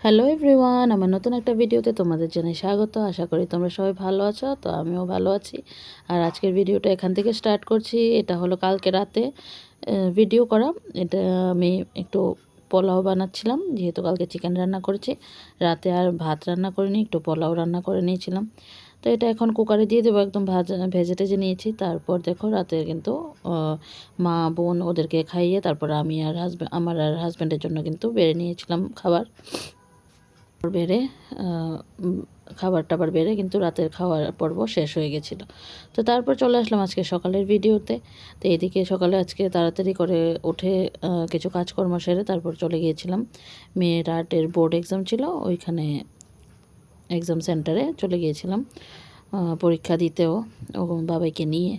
Hello everyone, আমার নতুন একটা ভিডিওতে তোমাদের জানাই স্বাগত। আশা করি তোমরা সবাই ভালো আছো। তো আমিও ভালো আছি। আর আজকের ভিডিওটা এখান থেকে স্টার্ট করছি। এটা হলো কালকে রাতে ভিডিও করা। এটা আমি একটু পোলাও বানাচ্ছিলাম, যেহেতু কালকে চিকেন রান্না করেছি। রাতে আর ভাত রান্না করিনি, একটু পোলাও রান্না করে নিয়েছিলাম। তো এটা এখন কুকারে দিয়ে দেবো, একদম ভেজে টেজে নিয়েছি। তারপর দেখো রাতে কিন্তু মা বোন ওদেরকে খাইয়ে তারপর আমি আর আমার আর হাজব্যান্ডের জন্য কিন্তু বেড়ে নিয়েছিলাম খাবার বেড়ে খাবার টাবার বেড়ে কিন্তু রাতের খাওয়ার পর্ব শেষ হয়ে গেছিলো। তো তারপর চলে আসলাম আজকে সকালের ভিডিওতে। তো এদিকে সকালে আজকে তাড়াতাড়ি করে উঠে কিছু কাজকর্ম সেরে তারপর চলে গিয়েছিলাম। মেয়ের আর্টের বোর্ড এক্সাম ছিল, ওইখানে এক্সাম সেন্টারে চলে গিয়েছিলাম পরীক্ষা দিতেও ও বাবাইকে নিয়ে।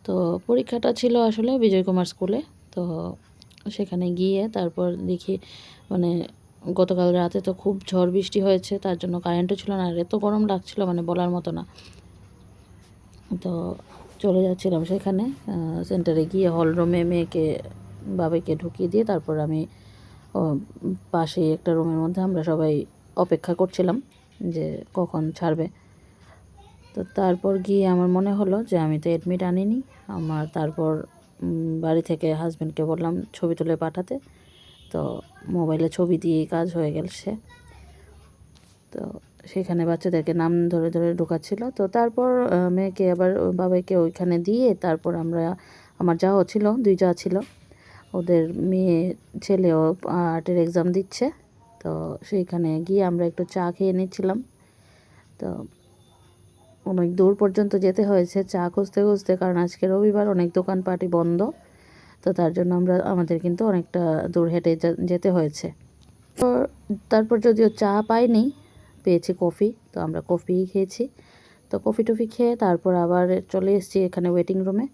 তো পরীক্ষাটা ছিল আসলে বিজয় কুমার স্কুলে। তো সেখানে গিয়ে তারপর দেখি মানে গতকাল রাতে তো খুব ঝড় বৃষ্টি হয়েছে, তার জন্য কারেন্টও ছিল না, আর এত গরম লাগছিল মানে বলার মতো না। তো চলে যাচ্ছিলাম সেখানে সেন্টারে গিয়ে হল রুমে মেয়েকে বাবাইকে ঢুকিয়ে দিয়ে তারপর আমি পাশে একটা রুমের মধ্যে আমরা সবাই অপেক্ষা করছিলাম যে কখন ছাড়বে। তো তারপর গিয়ে আমার মনে হলো যে আমি তো অ্যাডমিট আনিনি আমার। তারপর বাড়ি থেকে হাজব্যান্ডকে বললাম ছবি তুলে পাঠাতে। তো মোবাইলে ছবি দিয়েই কাজ হয়ে গেছে। তো সেখানে বাচ্চাদেরকে নাম ধরে ধরে ঢোকাচ্ছিল। তো তারপর মেয়েকে আবার বাবাইকে ওইখানে দিয়ে তারপর আমরা আমার যাও ছিল, 2 যা ছিল, ওদের মেয়ে ছেলেও আর্টের এক্সাম দিচ্ছে। তো সেইখানে গিয়ে আমরা একটু চা খেয়ে নিচ্ছিলাম। তো অনেক দূর পর্যন্ত যেতে হয়েছে চা খুঁজতে খুঁজতে, কারণ আজকে রবিবার, অনেক দোকানপাটই বন্ধ। তো তার জন্য আমাদের কিন্তু অনেকটা দূর হেঁটে যেতে হয়েছে। তো তারপর যদিও চা পাইনি, পেয়েছি কফি। তো আমরা কফি খেয়েছি। তো কফি টফি খেয়ে তারপর আবার চলে এসেছি এখানে ওয়েটিং রুমে।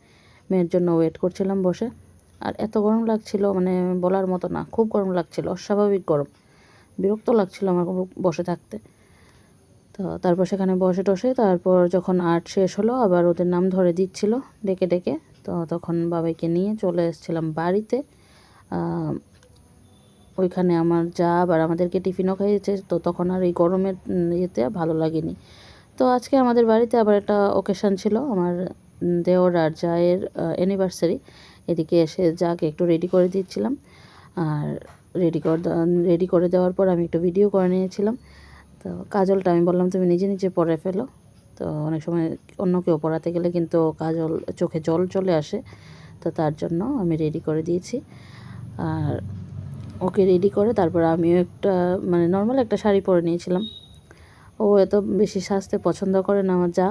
মেয়ের জন্য ওয়েট করছিলাম বসে। আর এত গরম লাগছিল মানে বলার মতো না, খুব গরম লাগছিল, অস্বাভাবিক গরম। বিরক্ত লাগছিল আমার বসে থাকতে। তো তারপর সেখানে বসে টসে তারপর যখন আর্ট শেষ হলো আবার ওদের নাম ধরে দিচ্ছিল ডেকে ডেকে। তো তখন বাবাইকে নিয়ে চলে এসেছিলাম বাড়িতে। ওইখানে আমার যা আবার আমাদেরকে টিফিনও খাইয়েছে। তো তখন আর এই গরমের ইয়েতে ভালো লাগেনি। তো আজকে আমাদের বাড়িতে আবার একটা ওকেশান ছিল, আমার দেওর আর জায়ের অ্যানিভার্সারি। এদিকে এসে যাকে একটু রেডি করে দিচ্ছিলাম। আর রেডি করে দেওয়ার পর আমি একটু ভিডিও করে নিয়েছিলাম। তো কাজলটা আমি বললাম তুমি নিজে নিজে পরে ফেলো। তো অনেক সময় অন্য কেউ পড়াতে গেলে কিন্তু কাজল চোখে জল চলে আসে। তো তার জন্য আমি রেডি করে দিয়েছি। আর ওকে রেডি করে তারপর আমিও একটা মানে নর্মাল একটা শাড়ি পরে নিয়েছিলাম। ও এত বেশি সাজতে পছন্দ করে না আমার যা।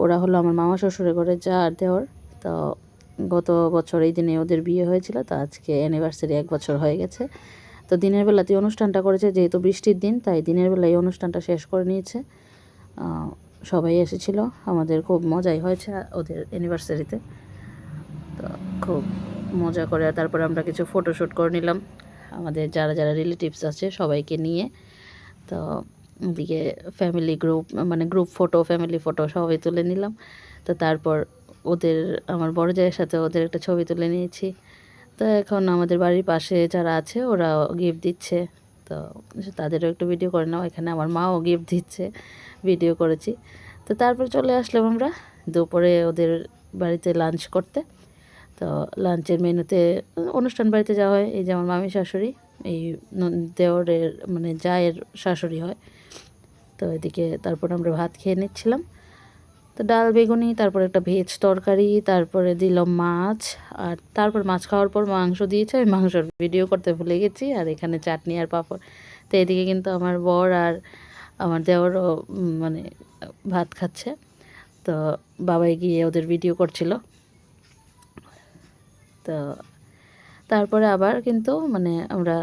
ওরা হলো আমার মামা শ্বশুরের ঘরে যা আর দেওর। তো গত বছর এই দিনে ওদের বিয়ে হয়েছিল। তো আজকে অ্যানিভার্সারি 1 বছর হয়ে গেছে। তো দিনের বেলাতেই অনুষ্ঠানটা করেছে, যেহেতু বৃষ্টির দিন তাই দিনের বেলায় অনুষ্ঠানটা শেষ করে নিয়েছে। সবাই এসেছিল, আমাদের খুব মজাই হয়েছে ওদের অ্যানিভার্সারিতে। তো খুব মজা করে তারপরে আমরা কিছু ফটোশ্যুট করে নিলাম আমাদের যারা যারা রিলেটিভস আছে সবাইকে নিয়ে। তো এদিকে ফ্যামিলি গ্রুপ মানে গ্রুপ ফটো, ফ্যামিলি ফটো সবাই তুলে নিলাম। তো তারপর আমার বড় জায়ের সাথে ওদের একটা ছবি তুলে নিয়েছি। তো এখন আমাদের বাড়ির পাশে যারা আছে ওরা গিফট দিচ্ছে। তো তাদেরও একটু ভিডিও করে নাও। এখানে আমার মাও গিফট দিচ্ছে, ভিডিও করেছি। তো তারপর চলে আসলাম আমরা দুপুরে ওদের বাড়িতে লাঞ্চ করতে। তো লাঞ্চের মেনুতে অনুষ্ঠান বাড়িতে যাওয়া হয়, এই যে আমার মামি শাশুড়ি, এই দেওরের মানে জায়ের শাশুড়ি হয়। তো এদিকে তারপর আমরা ভাত খেয়ে নিচ্ছিলাম। তো ডাল বেগুনি, তারপর একটা ভেজ তরকারি, তারপরে দিল মাছ। আর তারপর মাছ খাওয়ার পর মাংস দিয়েছে, আমি মাংসর ভিডিও করতে ভুলে গেছি। আর এখানে চাটনি আর পাঁপড়। তো এদিকে কিন্তু আমার বর আর আমার দেওরও মানে ভাত খাচ্ছে। তো বাবাই গিয়ে ওদের ভিডিও করছিল। তো তারপরে আবার কিন্তু মানে আমরা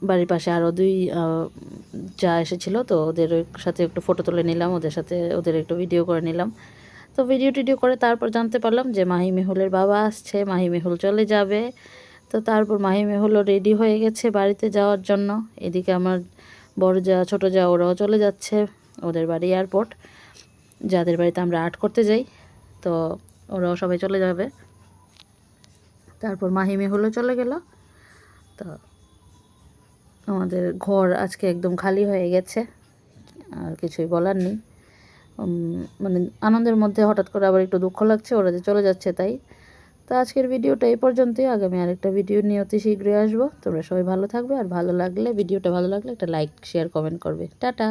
বাড়ির পাশে আরও 2 যা এসেছিলো। তো ওদের সাথে একটু ফটো তুলে নিলাম, ওদের সাথে ওদের একটু ভিডিও করে নিলাম। তো ভিডিও টিডিও করে তারপর জানতে পারলাম যে মাহি মেহুলের বাবা আসছে, মাহি মেহুল চলে যাবে। তো তারপর মাহি মেহুলও রেডি হয়ে গেছে বাড়িতে যাওয়ার জন্য। এদিকে আমার বড় যা ছোটো যা ওরাও চলে যাচ্ছে ওদের বাড়ি এয়ারপোর্ট, যাদের বাড়িতে আমরা আর্ট করতে যাই। তো ওরাও সবাই চলে যাবে। তারপর মাহি মেহুলও চলে গেল। তো আমাদের ঘর আজকে একদম খালি হয়ে গেছে, আর কিছুই বলার নেই। মানে আনন্দের মধ্যে হঠাৎ করে আবার একটু দুঃখ লাগছে ওরা যে চলে যাচ্ছে তাই। তো আজকের ভিডিওটা এই পর্যন্তই। আগামী আরেকটা ভিডিও নিয়ে অতি শীঘ্রই আসবো। তোমরা সবাই ভালো থাকবে, আর ভিডিওটা ভালো লাগলে একটা লাইক শেয়ার কমেন্ট করবে। টাটা।